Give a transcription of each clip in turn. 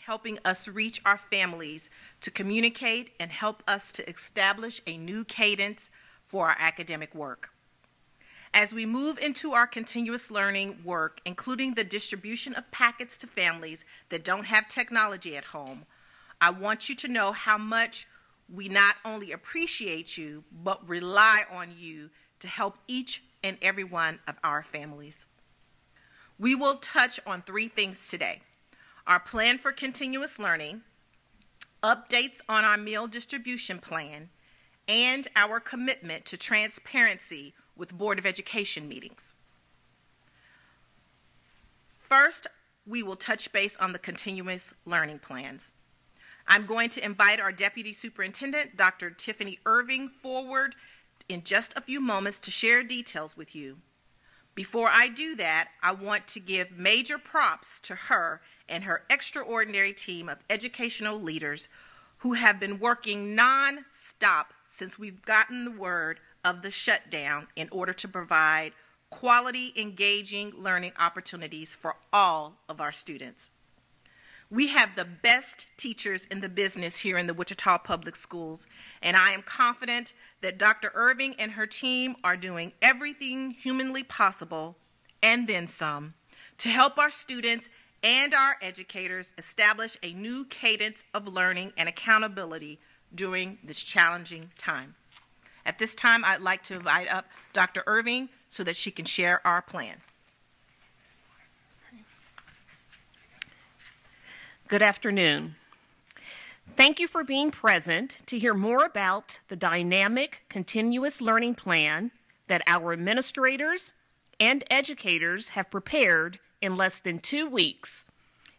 helping us reach our families to communicate and help us to establish a new cadence for our academic work. As we move into our continuous learning work, including the distribution of packets to families that don't have technology at home, I want you to know how much we not only appreciate you, but rely on you to help each and every one of our families. We will touch on 3 things today: our plan for continuous learning, updates on our meal distribution plan, and our commitment to transparency with Board of Education meetings. First, we will touch base on the continuous learning plans. I'm going to invite our Deputy Superintendent, Dr. Tiffany Irving, forward in just a few moments to share details with you. Before I do that, I want to give major props to her and her extraordinary team of educational leaders who have been working non-stop since we've gotten the word of the shutdown in order to provide quality, engaging learning opportunities for all of our students. We have the best teachers in the business here in the Wichita Public Schools, and I am confident that Dr. Irving and her team are doing everything humanly possible, and then some, to help our students and our educators establish a new cadence of learning and accountability during this challenging time. At this time, I'd like to invite up Dr. Irving so that she can share our plan. Good afternoon. Thank you for being present to hear more about the dynamic continuous learning plan that our administrators and educators have prepared in less than 2 weeks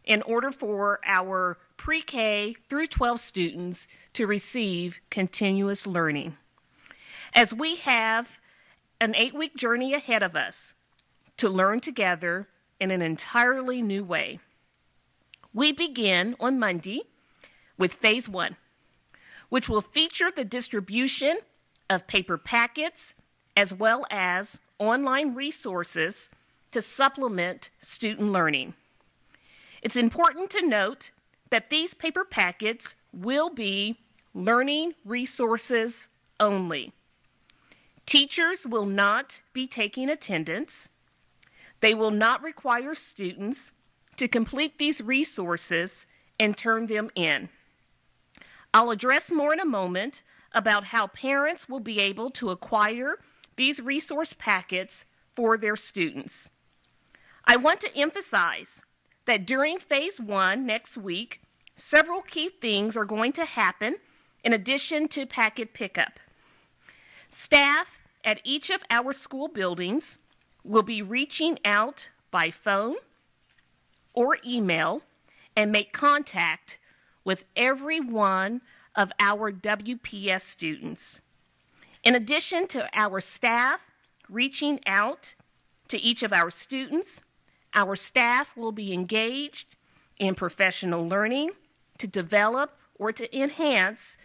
in order for our pre-K through 12 students to receive continuous learning. As we have an 8-week journey ahead of us to learn together in an entirely new way. We begin on Monday with Phase 1, which will feature the distribution of paper packets as well as online resources to supplement student learning. It's important to note that these paper packets will be learning resources only. Teachers will not be taking attendance. They will not require students to complete these resources and turn them in. I'll address more in a moment about how parents will be able to acquire these resource packets for their students. I want to emphasize that during Phase 1 next week, several key things are going to happen in addition to packet pickup. Staff at each of our school buildings will be reaching out by phone or email and make contact with every one of our WPS students. In addition to our staff reaching out to each of our students, our staff will be engaged in professional learning to develop or to enhance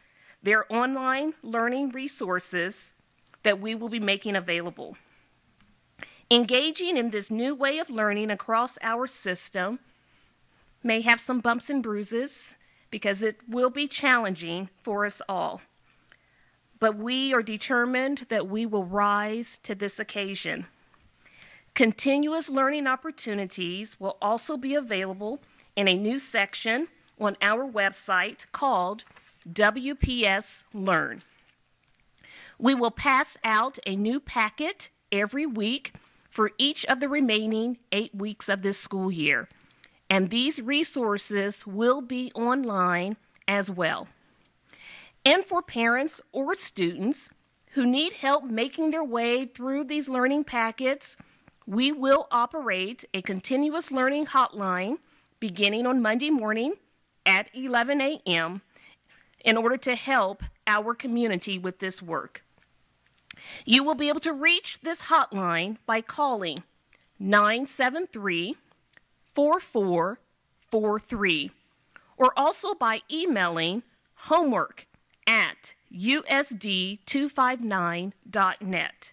their online learning resources that we will be making available. Engaging in this new way of learning across our system may have some bumps and bruises because it will be challenging for us all. But we are determined that we will rise to this occasion. Continuous learning opportunities will also be available in a new section on our website called WPS Learn. We will pass out a new packet every week for each of the remaining 8 weeks of this school year, and these resources will be online as well. And for parents or students who need help making their way through these learning packets, we will operate a continuous learning hotline beginning on Monday morning at 11 a.m. in order to help our community with this work. You will be able to reach this hotline by calling 973-4443 or also by emailing homework@usd259.net.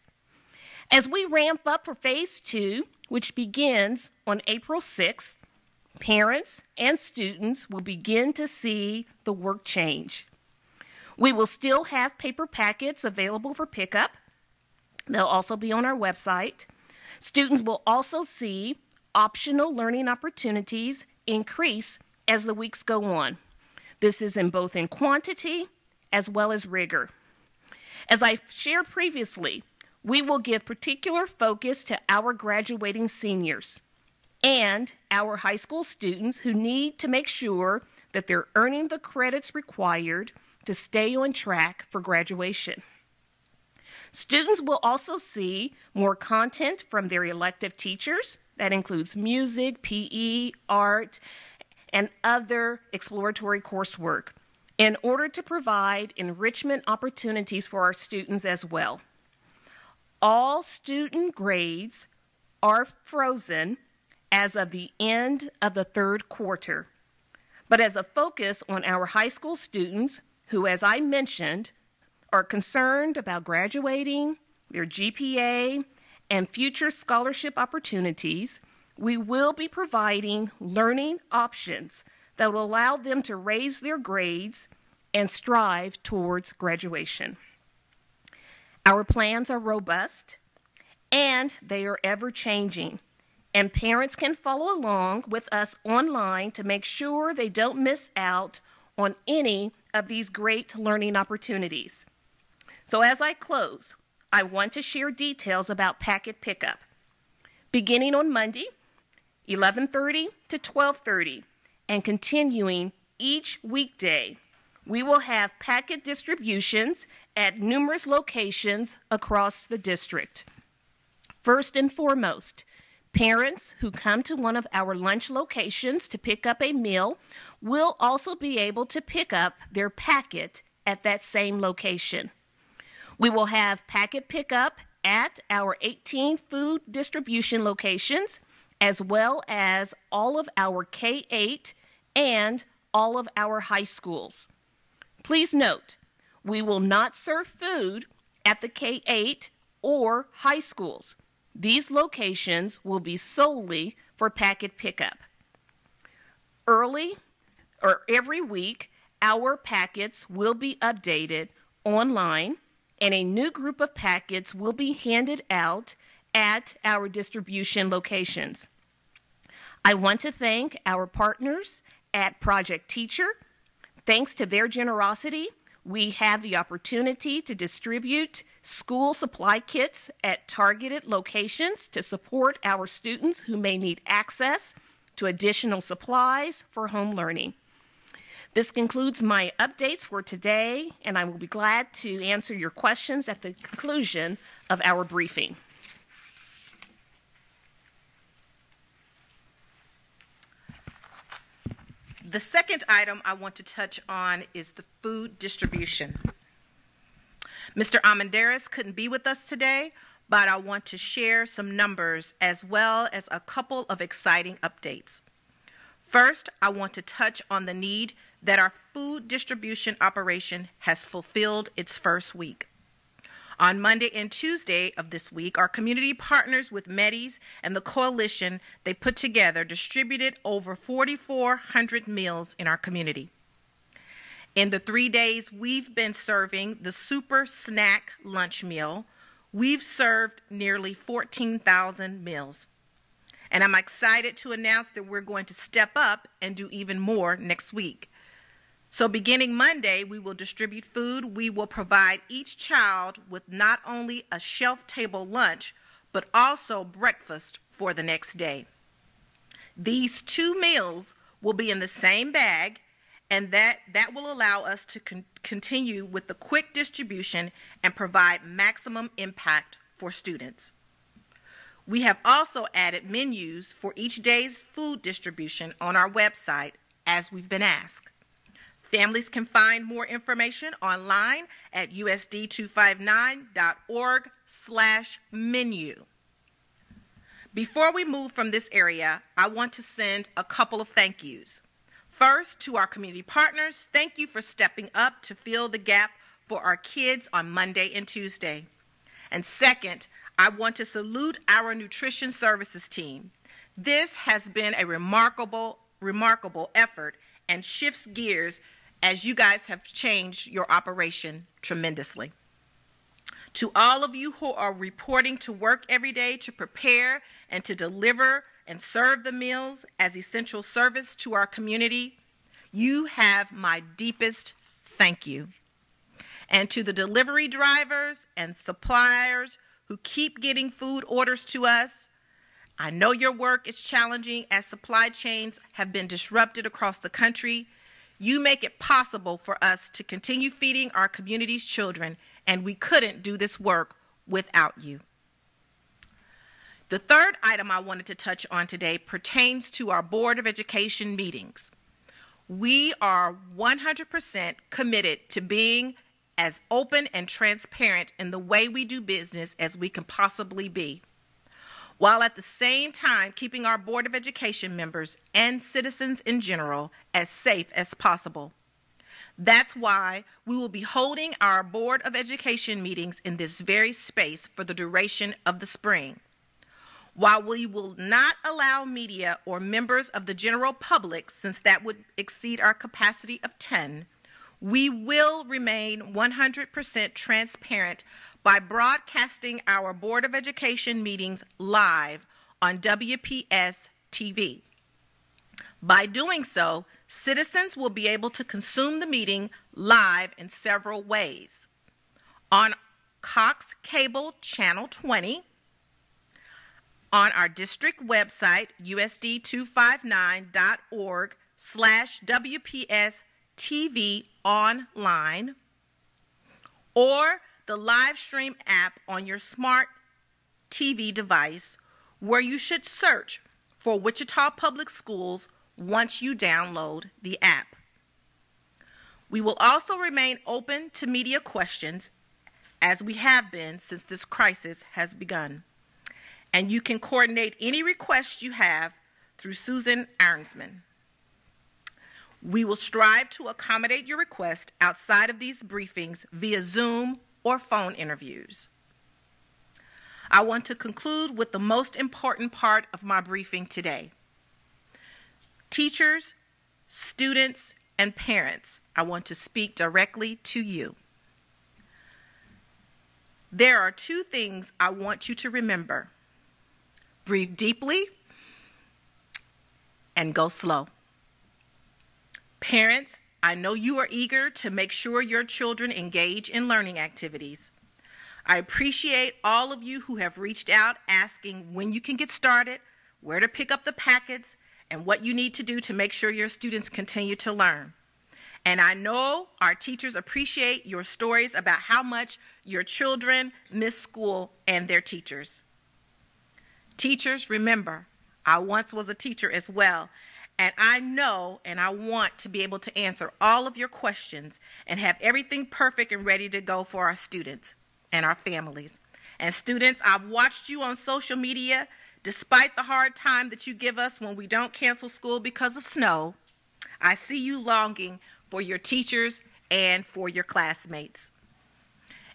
As we ramp up for Phase 2, which begins on April 6th, parents and students will begin to see the work change. We will still have paper packets available for pickup. They'll also be on our website. Students will also see optional learning opportunities increase as the weeks go on. This is in both in quantity as well as rigor. As I shared previously, we will give particular focus to our graduating seniors and our high school students who need to make sure that they're earning the credits required to stay on track for graduation. Students will also see more content from their elective teachers. That includes music, PE, art, and other exploratory coursework in order to provide enrichment opportunities for our students as well. All student grades are frozen as of the end of the third quarter. But as a focus on our high school students who, as I mentioned, are concerned about graduating, their GPA, and future scholarship opportunities, we will be providing learning options that will allow them to raise their grades and strive towards graduation. Our plans are robust and they are ever-changing, and parents can follow along with us online to make sure they don't miss out on any of these great learning opportunities. So as I close, I want to share details about packet pickup. Beginning on Monday, 11:30 to 12:30, and continuing each weekday, we will have packet distributions at numerous locations across the district. First and foremost, parents who come to one of our lunch locations to pick up a meal will also be able to pick up their packet at that same location. We will have packet pickup at our 18 food distribution locations, as well as all of our K-8 and all of our high schools. Please note, we will not serve food at the K-8 or high schools. These locations will be solely for packet pickup. Every week, our packets will be updated online, and a new group of packets will be handed out at our distribution locations. I want to thank our partners at Project Teacher. Thanks to their generosity, we have the opportunity to distribute school supply kits at targeted locations to support our students who may need access to additional supplies for home learning. This concludes my updates for today, and I will be glad to answer your questions at the conclusion of our briefing. The second item I want to touch on is the food distribution. Mr. Amenderis couldn't be with us today, but I want to share some numbers as well as a couple of exciting updates. First, I want to touch on the need that our food distribution operation has fulfilled its first week. On Monday and Tuesday of this week, our community partners with Medes and the coalition they put together distributed over 4,400 meals in our community. In the 3 days we've been serving the Super Snack Lunch Meal, we've served nearly 14,000 meals. And I'm excited to announce that we're going to step up and do even more next week. So beginning Monday, we will distribute food. We will provide each child with not only a shelf-table lunch, but also breakfast for the next day. These 2 meals will be in the same bag, and that will allow us to continue with the quick distribution and provide maximum impact for students. We have also added menus for each day's food distribution on our website, as we've been asked. Families can find more information online at usd259.org/menu. Before we move from this area, I want to send a couple of thank yous. First, to our community partners, thank you for stepping up to fill the gap for our kids on Monday and Tuesday. And second, I want to salute our nutrition services team. This has been a remarkable remarkable effort and shifts gears as you guys have changed your operation tremendously. To all of you who are reporting to work every day to prepare and to deliver and serve the meals as essential service to our community, you have my deepest thank you. And to the delivery drivers and suppliers who keep getting food orders to us, I know your work is challenging as supply chains have been disrupted across the country. You make it possible for us to continue feeding our community's children, and we couldn't do this work without you. The third item I wanted to touch on today pertains to our Board of Education meetings. We are 100% committed to being as open and transparent in the way we do business as we can possibly be, while at the same time keeping our Board of Education members and citizens in general as safe as possible. That's why we will be holding our Board of Education meetings in this very space for the duration of the spring. While we will not allow media or members of the general public, since that would exceed our capacity of 10, we will remain 100% transparent by broadcasting our Board of Education meetings live on WPS TV. By doing so, citizens will be able to consume the meeting live in several ways. On Cox Cable Channel 20, on our district website, usd259.org/WPS TV online, or the live stream app on your smart TV device, where you should search for Wichita Public Schools once you download the app. We will also remain open to media questions, as we have been since this crisis has begun. And you can coordinate any requests you have through Susan Arnsman. We will strive to accommodate your request outside of these briefings via Zoom or phone interviews. I want to conclude with the most important part of my briefing today. Teachers, students, and parents, I want to speak directly to you. There are two things I want you to remember. Breathe deeply and go slow. Parents, I know you are eager to make sure your children engage in learning activities. I appreciate all of you who have reached out asking when you can get started, where to pick up the packets, and what you need to do to make sure your students continue to learn. And I know our teachers appreciate your stories about how much your children miss school and their teachers. Teachers, remember, I once was a teacher as well, and I know and I want to be able to answer all of your questions and have everything perfect and ready to go for our students and our families. And students, I've watched you on social media. Despite the hard time that you give us when we don't cancel school because of snow, I see you longing for your teachers and for your classmates.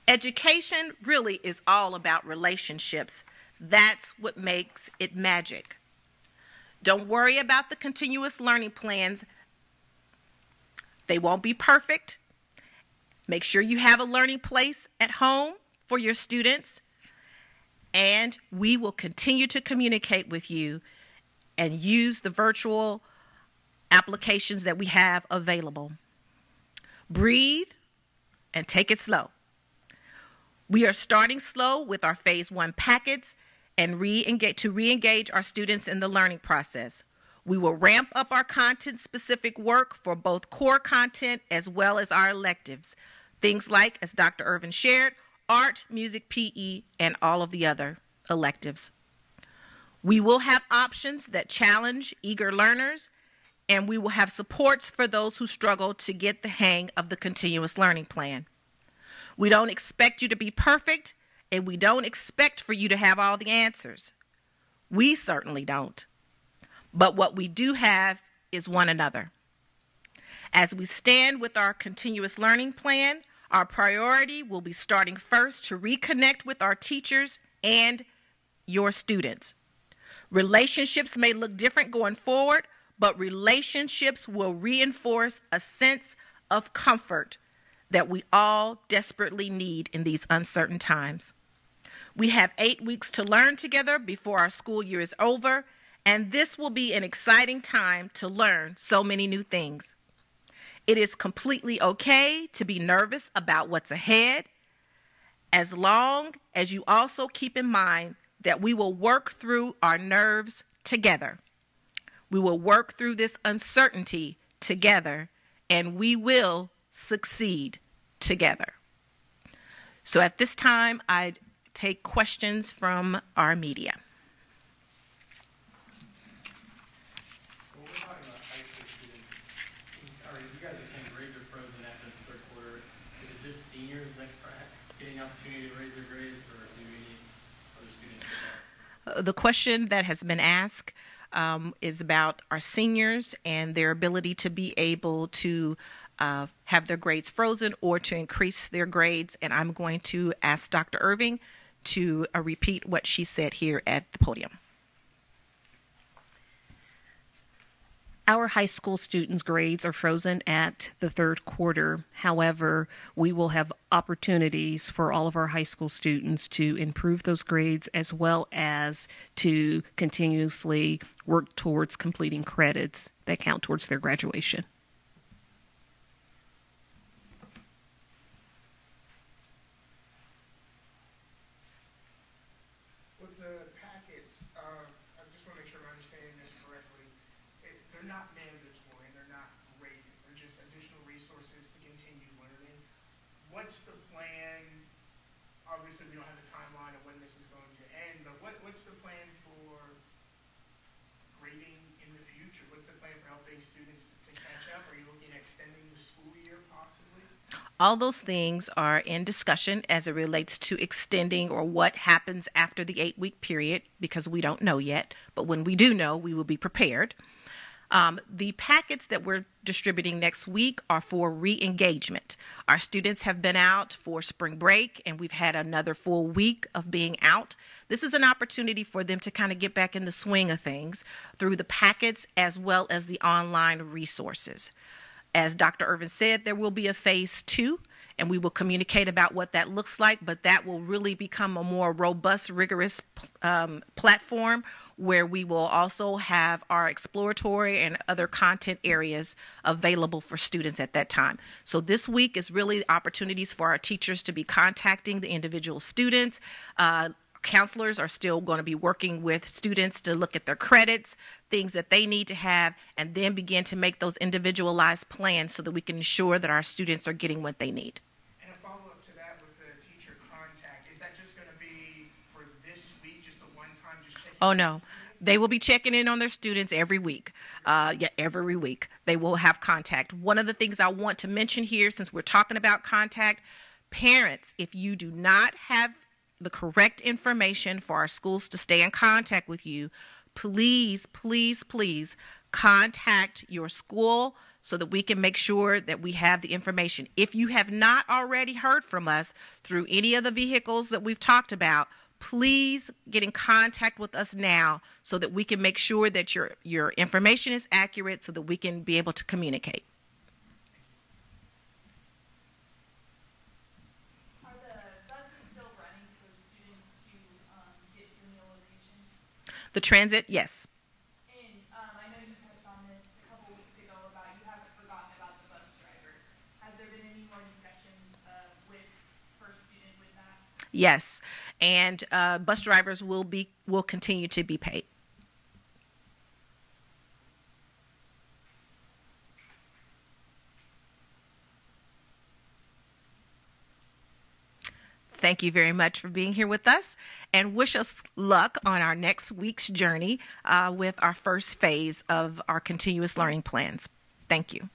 Education really is all about relationships. That's what makes it magic. Don't worry about the continuous learning plans. They won't be perfect. Make sure you have a learning place at home for your students, and we will continue to communicate with you and use the virtual applications that we have available. Breathe and take it slow. We are starting slow with our Phase 1 packets and re-engage our students in the learning process. We will ramp up our content-specific work for both core content as well as our electives, things like, as Dr. Irvin shared, art, music, PE, and all of the other electives. We will have options that challenge eager learners, and we will have supports for those who struggle to get the hang of the continuous learning plan. We don't expect you to be perfect, and we don't expect for you to have all the answers. We certainly don't. But what we do have is one another. As we stand with our continuous learning plan, our priority will be starting first to reconnect with our teachers and your students. Relationships may look different going forward, but relationships will reinforce a sense of comfort that we all desperately need in these uncertain times. We have 8 weeks to learn together before our school year is over, and this will be an exciting time to learn so many new things. It is completely okay to be nervous about what's ahead, as long as you also keep in mind that we will work through our nerves together. We will work through this uncertainty together, and we will succeed together. So at this time, I take questions from our media. Well, we're talking about high school students. You guys are saying grades are frozen after the third quarter. Is it just seniors that are getting the opportunity to raise their grades, or do we need other students as well? The question that has been asked is about our seniors and their ability to be able to have their grades frozen or to increase their grades. And I'm going to ask Dr. Irving to repeat what she said here at the podium. Our high school students' grades are frozen at the third quarter. However, we will have opportunities for all of our high school students to improve those grades as well as to continuously work towards completing credits that count towards their graduation. With the packets, I just want to make sure I'm understanding this correctly. They're not mandatory and they're not graded. They're just additional resources to continue learning. What's the plan? Obviously, we don't have a timeline of when this is going to end, but what's the plan for grading in the future? What's the plan for helping students to catch up? Are you looking at extending the school year possibly? All those things are in discussion as it relates to extending or what happens after the 8-week period, because we don't know yet. But when we do know, we will be prepared. The packets that we're distributing next week are for re-engagement. Our students have been out for spring break, and we've had another full week of being out. This is an opportunity for them to kind of get back in the swing of things through the packets as well as the online resources. As Dr. Irvin said, there will be a phase 2, and we will communicate about what that looks like, but that will really become a more robust, rigorous platform where we will also have our exploratory and other content areas available for students at that time. So this week is really opportunities for our teachers to be contacting the individual students. Counselors are still going to be working with students to look at their credits, things that they need to have, and then begin to make those individualized plans so that we can ensure that our students are getting what they need. And a follow-up to that with the teacher contact, is that just going to be for this week, just a one-time, just checking? Oh, no. They will be checking in on their students every week. Every week they will have contact. One of the things I want to mention here, since we're talking about contact, parents, if you do not have the correct information for our schools to stay in contact with you, please, please, please contact your school so that we can make sure that we have the information. If you have not already heard from us through any of the vehicles that we've talked about, please get in contact with us now so that we can make sure that your information is accurate so that we can be able to communicate. Are the buses still running for students to get to the location? The transit, yes. And I know you touched on this a couple weeks ago about you haven't forgotten about the bus drivers. Has there been any more discussion with First Student with that? Yes, and bus drivers will continue to be paid. Thank you very much for being here with us, and wish us luck on our next week's journey with our first phase of our continuous learning plans. Thank you.